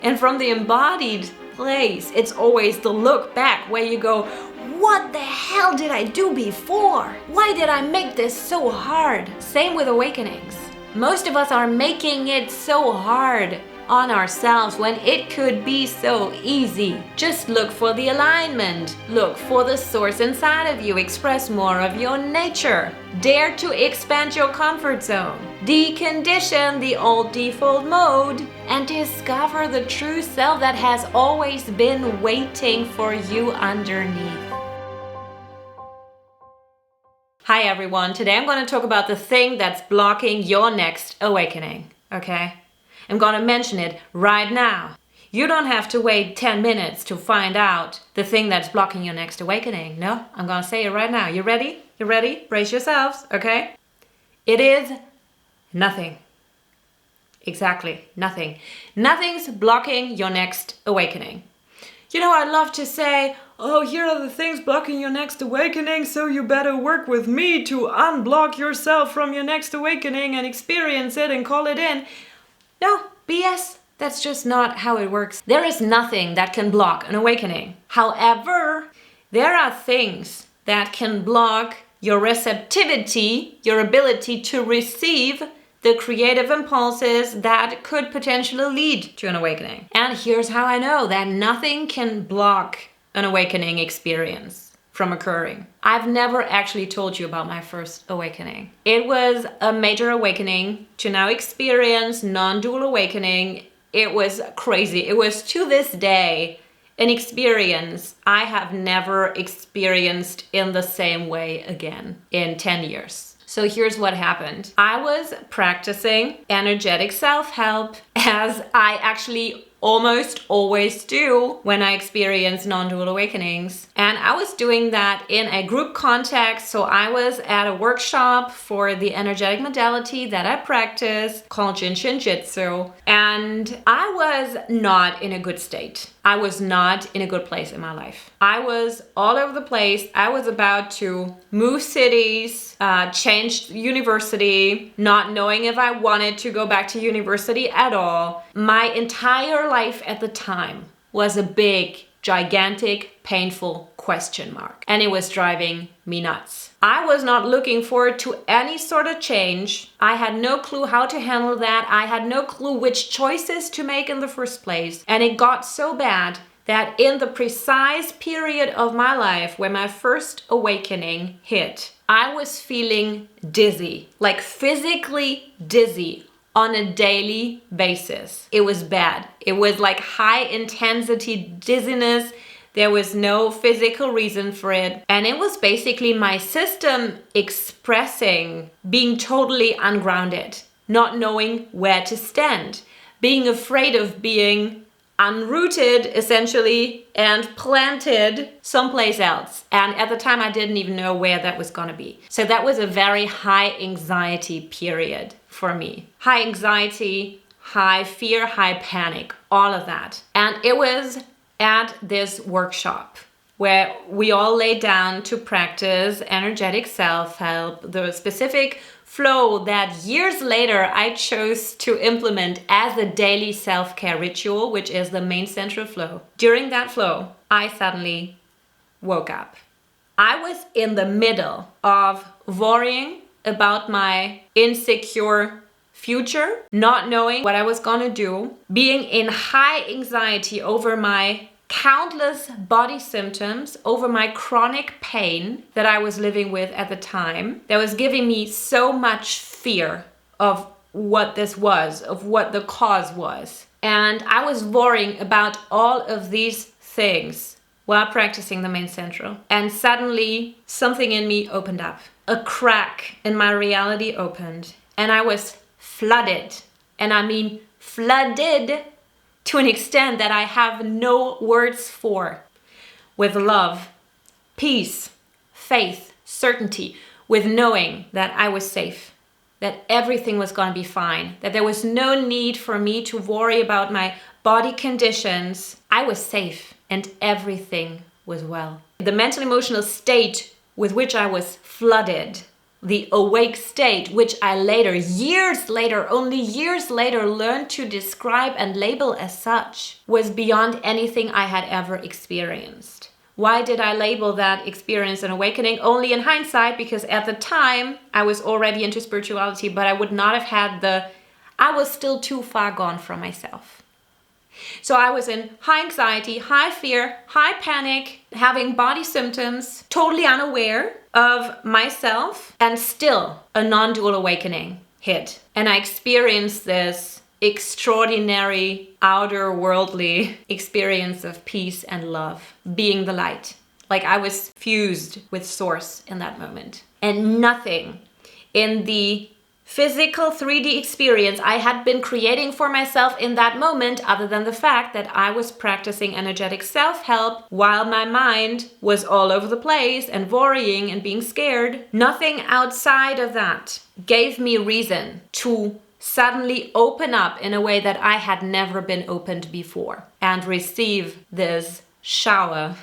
And from the embodied place, it's always the look back where you go, what the hell did I do before? Why did I make this so hard? Same with awakenings. Most of us are making it so hard on ourselves when it could be so easy. Just look for the alignment. Look for the source inside of you. Express more of your nature. Dare to expand your comfort zone. Decondition the old default mode and discover the true self that has always been waiting for you underneath. Hi everyone, today I'm going to talk about the thing that's blocking your next awakening, okay? I'm going to mention it right now. You don't have to wait 10 minutes to find out the thing that's blocking your next awakening. No, I'm going to say it right now. You ready? You ready? Brace yourselves, okay? It is nothing. Exactly, nothing. Nothing's blocking your next awakening. You know, I love to say, oh, here are the things blocking your next awakening, so you better work with me to unblock yourself from your next awakening and experience it and call it in. No, BS. That's just not how it works. There is nothing that can block an awakening. However, there are things that can block your receptivity, your ability to receive the creative impulses that could potentially lead to an awakening. And here's how I know that nothing can block an awakening experience from occurring. I've never actually told you about my first awakening. It was a major awakening to now experience non-dual awakening. It was crazy. It was, to this day, an experience I have never experienced in the same way again in 10 years. So here's what happened. I was practicing energetic self-help, as I actually almost always do when I experience non-dual awakenings. And I was doing that in a group context. So I was at a workshop for the energetic modality that I practice called Jin Shin Jitsu. And I was not in a good state. I was not in a good place in my life. I was all over the place. I was about to move cities, change university, not knowing if I wanted to go back to university at all. My entire life at the time was a big, gigantic, painful question mark. And it was driving me nuts. I was not looking forward to any sort of change. I had no clue how to handle that. I had no clue which choices to make in the first place. And it got so bad that in the precise period of my life where my first awakening hit, I was feeling dizzy, like physically dizzy on a daily basis. It was bad. It was like high intensity dizziness. There was no physical reason for it. And it was basically my system expressing being totally ungrounded, not knowing where to stand, being afraid of being unrooted essentially and planted someplace else. And at the time I didn't even know where that was gonna be. So that was a very high anxiety period for me. High anxiety, high fear, high panic, all of that. And it was at this workshop where we all laid down to practice energetic self-help, the specific flow that years later I chose to implement as a daily self-care ritual, which is the main central flow. During that flow, I suddenly woke up. I was in the middle of worrying about my insecure future, not knowing what I was gonna do, being in high anxiety over my countless body symptoms, over my chronic pain that I was living with at the time, that was giving me so much fear of what this was, of what the cause was. And I was worrying about all of these things while practicing the main central. And suddenly something in me opened up. A crack in my reality opened and I was flooded. And I mean flooded to an extent that I have no words for, with love, peace, faith, certainty, with knowing that I was safe, that everything was going to be fine, that there was no need for me to worry about my body conditions. I was safe and everything was well. The mental emotional state with which I was flooded the awake state, which I later, only years later, learned to describe and label as such, was beyond anything I had ever experienced. Why did I label that experience an awakening? Only in hindsight, because at the time I was already into spirituality, but I would not have had I was still too far gone from myself. So I was in high anxiety, high fear, high panic, having body symptoms, totally unaware of myself, and still a non-dual awakening hit. And I experienced this extraordinary outer worldly experience of peace and love, being the light. Like I was fused with source in that moment. And nothing in the physical 3D experience I had been creating for myself in that moment, other than the fact that I was practicing energetic self-help while my mind was all over the place and worrying and being scared. Nothing outside of that gave me reason to suddenly open up in a way that I had never been opened before and receive this shower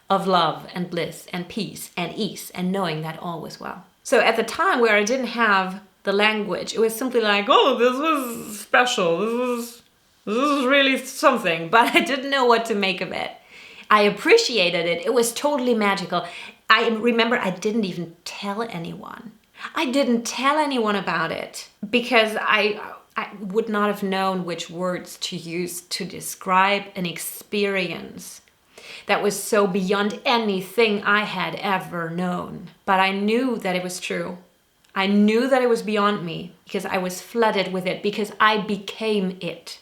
of love and bliss and peace and ease and knowing that all was well. So at the time where I didn't have the language, it was simply like, oh, this was special, this is really something, but I didn't know what to make of it. I appreciated it. It was totally magical. I remember I didn't even tell anyone. I didn't tell anyone about it because I would not have known which words to use to describe an experience that was so beyond anything I had ever known. But I knew that it was true. I knew that it was beyond me because I was flooded with it, because I became it.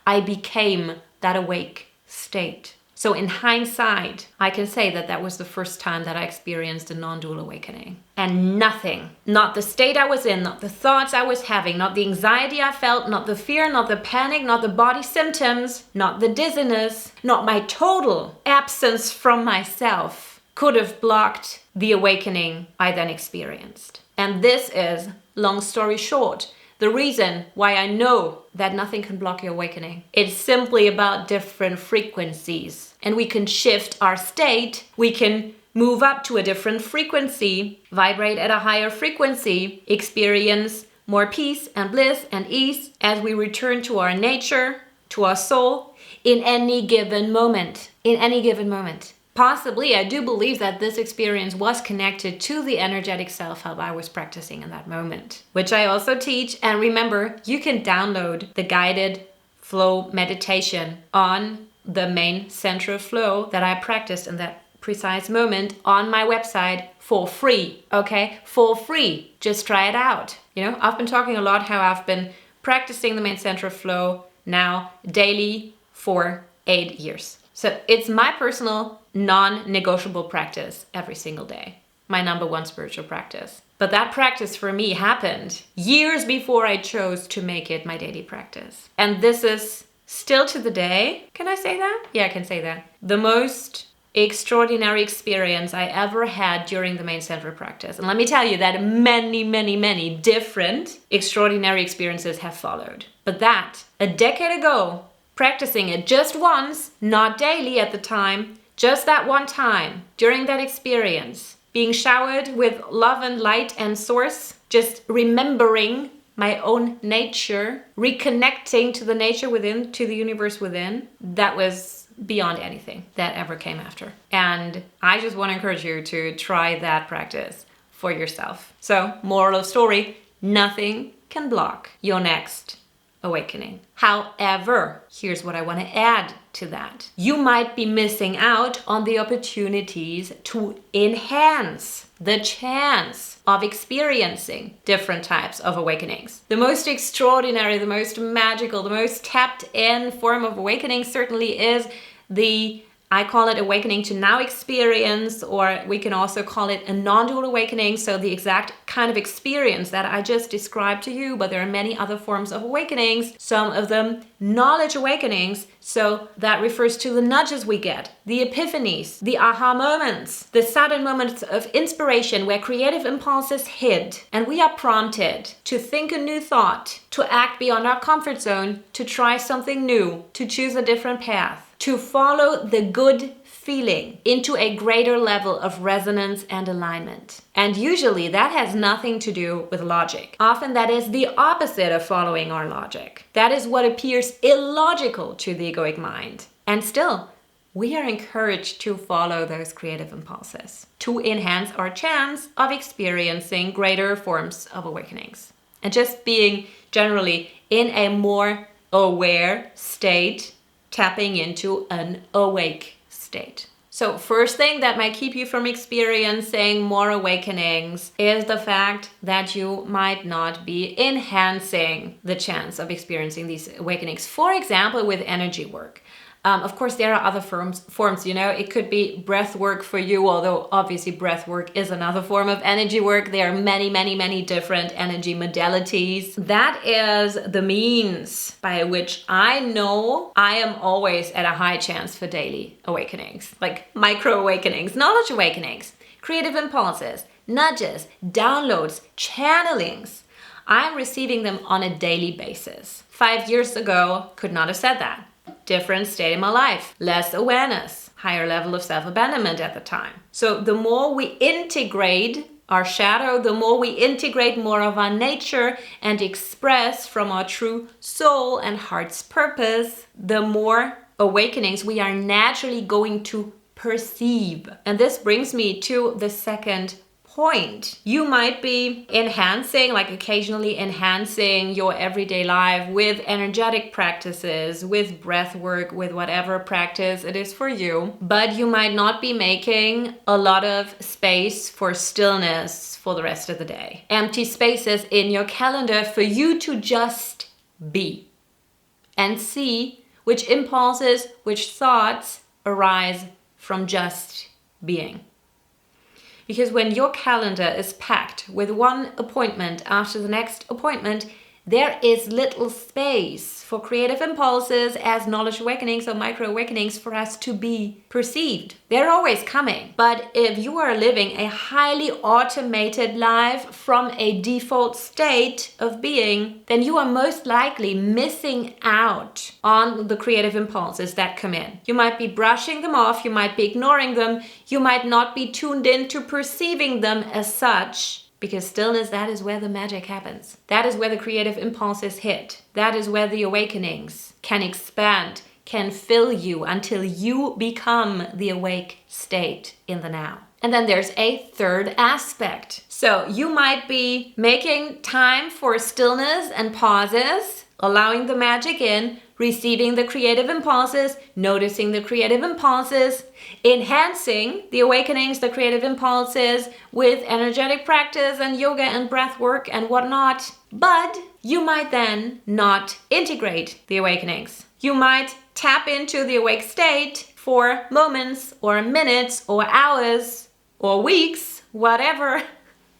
I became that awake state. So in hindsight, I can say that that was the first time that I experienced a non-dual awakening. And nothing, not the state I was in, not the thoughts I was having, not the anxiety I felt, not the fear, not the panic, not the body symptoms, not the dizziness, not my total absence from myself could have blocked the awakening I then experienced. And this is, long story short, the reason why I know that nothing can block your awakening. It's simply about different frequencies. And we can shift our state. We can move up to a different frequency, vibrate at a higher frequency, experience more peace and bliss and ease as we return to our nature, to our soul, in any given moment. In any given moment. Possibly, I do believe that this experience was connected to the energetic self-help I was practicing in that moment, which I also teach. And remember, you can download the guided flow meditation on the main central flow that I practiced in that precise moment on my website for free, okay? For free. Just try it out. You know, I've been talking a lot how I've been practicing the main central flow now daily for 8 years. So it's my personal non-negotiable practice every single day. My number one spiritual practice. But that practice for me happened years before I chose to make it my daily practice. And this is still to the day, can I say that? Yeah, I can say that. The most extraordinary experience I ever had during the main central practice. And let me tell you that many different extraordinary experiences have followed. But that, a decade ago, practicing it just once, not daily at the time, just that one time, during that experience, being showered with love and light and source, just remembering my own nature, reconnecting to the nature within, to the universe within, that was beyond anything that ever came after. And I just want to encourage you to try that practice for yourself. So, moral of story, nothing can block your next awakening. However, here's what I want to add to that. You might be missing out on the opportunities to enhance the chance of experiencing different types of awakenings. The most extraordinary, the most magical, the most tapped in form of awakening certainly is I call it awakening to now experience, or we can also call it a non-dual awakening. So the exact kind of experience that I just described to you, but there are many other forms of awakenings, some of them knowledge awakenings. So that refers to the nudges we get, the epiphanies, the aha moments, the sudden moments of inspiration where creative impulses hit and we are prompted to think a new thought, to act beyond our comfort zone, to try something new, to choose a different path, to follow the good feeling into a greater level of resonance and alignment. And usually that has nothing to do with logic. Often that is the opposite of following our logic. That is what appears illogical to the egoic mind. And still, we are encouraged to follow those creative impulses to enhance our chance of experiencing greater forms of awakenings. And just being generally in a more aware state, tapping into an awake state. So first thing that might keep you from experiencing more awakenings is the fact that you might not be enhancing the chance of experiencing these awakenings. For example, with energy work. Of course, there are other forms, you know, it could be breath work for you, although obviously breath work is another form of energy work. There are many, many, many different energy modalities. That is the means by which I know I am always at a high chance for daily awakenings, like micro awakenings, knowledge awakenings, creative impulses, nudges, downloads, channelings. I'm receiving them on a daily basis. 5 years ago, could not have said that. Different state in my life, less awareness, higher level of self-abandonment at the time. So the more we integrate our shadow, the more we integrate more of our nature and express from our true soul and heart's purpose, the more awakenings we are naturally going to perceive. And this brings me to the second point. You might be enhancing, like occasionally enhancing your everyday life with energetic practices, with breath work, with whatever practice it is for you, but you might not be making a lot of space for stillness for the rest of the day. Empty spaces in your calendar for you to just be and see which impulses, which thoughts arise from just being. Because when your calendar is packed with one appointment after the next appointment, there is little space for creative impulses as knowledge awakenings or micro awakenings for us to be perceived. They're always coming. But if you are living a highly automated life from a default state of being, then you are most likely missing out on the creative impulses that come in. You might be brushing them off, you might be ignoring them, you might not be tuned in to perceiving them as such. Because stillness, that is where the magic happens. That is where the creative impulses hit. That is where the awakenings can expand, can fill you until you become the awake state in the now. And then there's a third aspect. So you might be making time for stillness and pauses, allowing the magic in, receiving the creative impulses, noticing the creative impulses, enhancing the awakenings, the creative impulses with energetic practice and yoga and breath work and whatnot. But you might then not integrate the awakenings. You might tap into the awake state for moments or minutes or hours or weeks, whatever.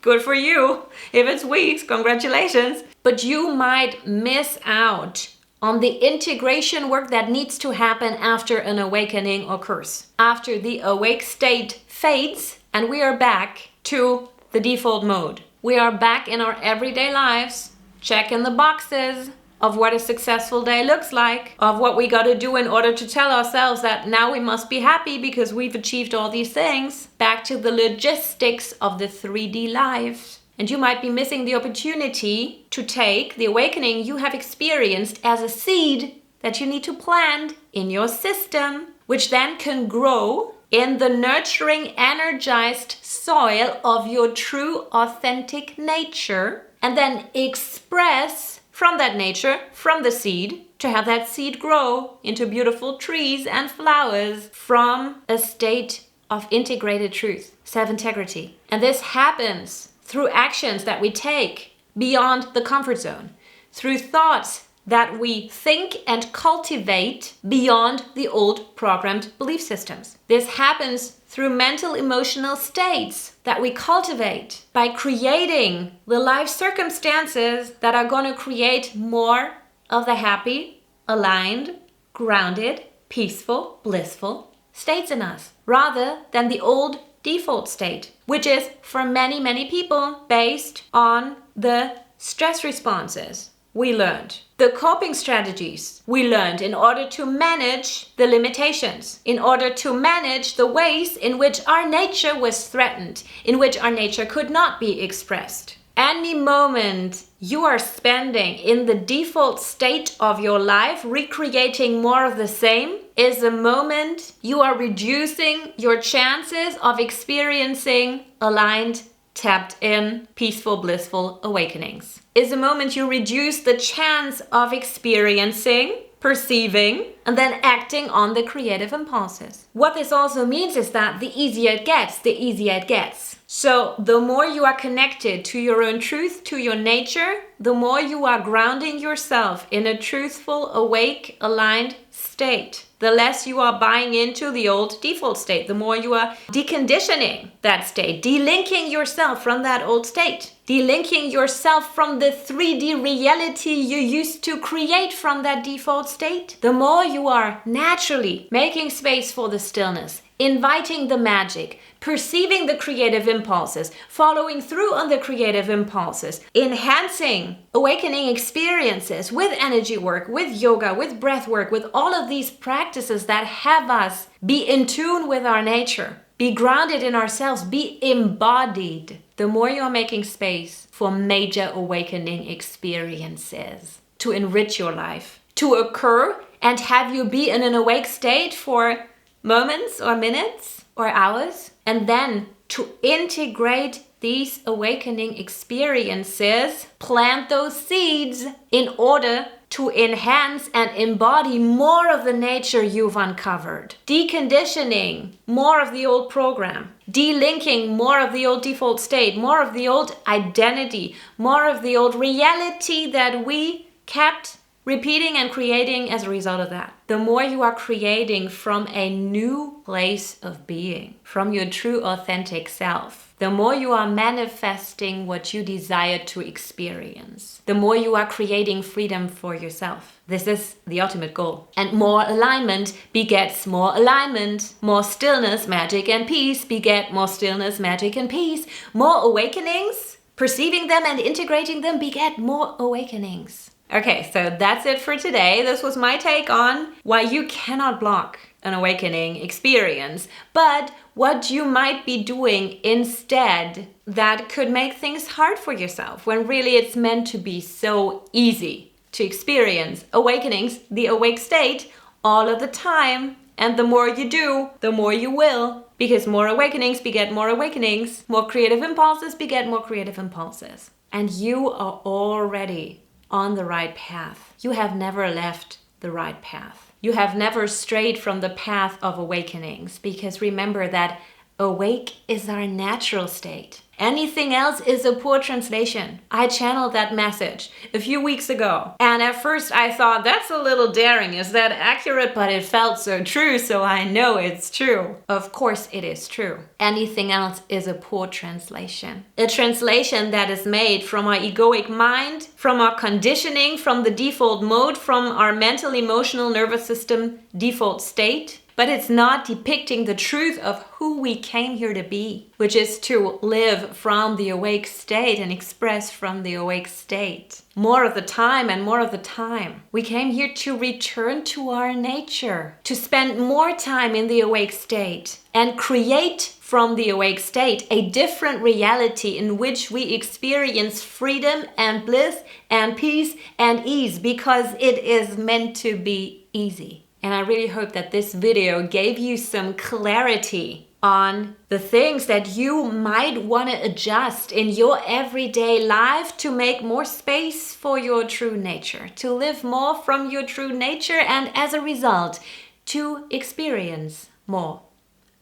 Good for you. If it's weeks, congratulations. But you might miss out on the integration work that needs to happen after an awakening occurs. After the awake state fades and we are back to the default mode. We are back in our everyday lives, checking the boxes of what a successful day looks like, of what we got to do in order to tell ourselves that now we must be happy because we've achieved all these things. Back to the logistics of the 3D life. And you might be missing the opportunity to take the awakening you have experienced as a seed that you need to plant in your system, which then can grow in the nurturing, energized soil of your true, authentic nature, and then express from that nature, from the seed, to have that seed grow into beautiful trees and flowers from a state of integrated truth, self-integrity. And this happens through actions that we take beyond the comfort zone, through thoughts that we think and cultivate beyond the old programmed belief systems. This happens through mental emotional states that we cultivate by creating the life circumstances that are going to create more of the happy, aligned, grounded, peaceful, blissful states in us, rather than the old default state, which is for many, many people based on the stress responses we learned. The coping strategies we learned in order to manage the limitations, in order to manage the ways in which our nature was threatened, in which our nature could not be expressed. Any moment you are spending in the default state of your life, recreating more of the same, is a moment you are reducing your chances of experiencing aligned, tapped in, peaceful, blissful awakenings. Is a moment you reduce the chance of experiencing, perceiving, and then acting on the creative impulses. What this also means is that the easier it gets, the easier it gets. So the more you are connected to your own truth, to your nature, the more you are grounding yourself in a truthful, awake, aligned state. The less you are buying into the old default state, the more you are deconditioning that state, delinking yourself from that old state, delinking yourself from the 3D reality you used to create from that default state. The more you are naturally making space for the stillness, inviting the magic, perceiving the creative impulses, following through on the creative impulses, enhancing awakening experiences with energy work, with yoga, with breath work, with all of these practices that have us be in tune with our nature, be grounded in ourselves, be embodied. The more you're making space for major awakening experiences to enrich your life, to occur and have you be in an awake state for moments or minutes or hours, and then to integrate these awakening experiences, plant those seeds in order to enhance and embody more of the nature you've uncovered, deconditioning more of the old program, delinking more of the old default state, more of the old identity, more of the old reality that we kept repeating and creating as a result of that. The more you are creating from a new place of being, from your true authentic self, the more you are manifesting what you desire to experience, the more you are creating freedom for yourself. This is the ultimate goal. And more alignment begets more alignment. More stillness, magic, and peace beget more stillness, magic, and peace. More awakenings, perceiving them and integrating them beget more awakenings. Okay, so that's it for today. This was my take on why you cannot block an awakening experience, but what you might be doing instead that could make things hard for yourself when really it's meant to be so easy to experience awakenings, the awake state, all of the time. And the more you do, the more you will, because more awakenings beget more awakenings, more creative impulses beget more creative impulses. And you are already on the right path. You have never left the right path. You have never strayed from the path of awakenings, because remember that awake is our natural state. Anything else is a poor translation. I channeled that message a few weeks ago, and at first I thought, that's a little daring. Is that accurate? But it felt so true, so I know it's true. Of course it is true. Anything else is a poor translation. A translation that is made from our egoic mind, from our conditioning, from the default mode, from our mental, emotional, nervous system default state. But it's not depicting the truth of who we came here to be, which is to live from the awake state and express from the awake state. More of the time and more of the time. We came here to return to our nature, to spend more time in the awake state and create from the awake state a different reality in which we experience freedom and bliss and peace and ease, because it is meant to be easy. And I really hope that this video gave you some clarity on the things that you might want to adjust in your everyday life to make more space for your true nature, to live more from your true nature, and as a result, to experience more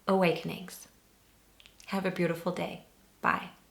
awakenings. Have a beautiful day. Bye.